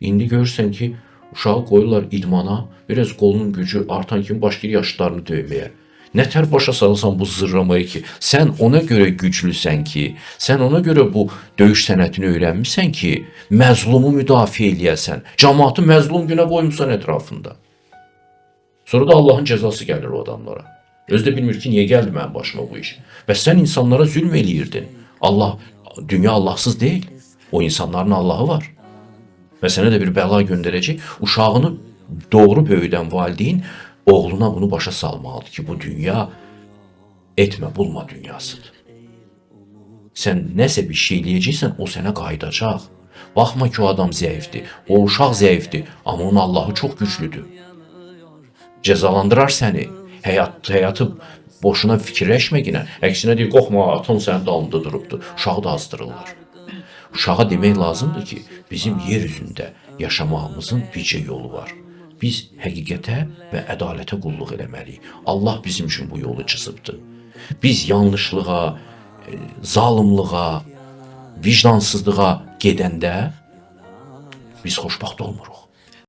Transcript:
İndi görürsən ki, uşağı qoyurlar idmana, biraz qolunun gücü artan kimi başlayır yaşlarını döyməyə. Nətər başa salırsan bu zırramayı ki, sən ona görə güclüsən ki, sən ona görə bu döyüş sənətini öyrənmisən ki, məzlumu müdafiə eləyəsən, cəmaatı məzlum günə qoymusan ətrafında. Sonra da Allahın cəzası gəlir o adamlara. Özü də bilmir ki, niyə gəldi mənim başıma bu iş. Bəs sən insanlara zülm eləyirdin. Dünya Allahsız deyil. O insanların Allahı var. Və sənə də bir bəla göndərəcək. Uşağını doğru böyüdən valideyn oğluna bunu başa salmalıdır ki, bu dünya etmə, bulma dünyasıdır. Sən nəsə bir şey eləyəcəksən, o sənə qayıdacaq. Baxma ki, o adam zəifdir, o uşaq zəifdir, amma onun Allahı çox güclüdür. Cəzalandırar səni, həyatı boşuna fikirləşməginə, əksinə deyir, qorxma, atan sənin dalında durubdur, uşağı da azdırırlar. Uşağa demək lazımdır ki, bizim yer üzündə yaşamağımızın bircə yolu var. Biz həqiqətə və ədalətə qulluq eləməliyik. Allah bizim üçün bu yolu çizibdir. Biz yanlışlığa, zalımlığa, vicdansızlığa gedəndə biz xoşbaxt olmuruq.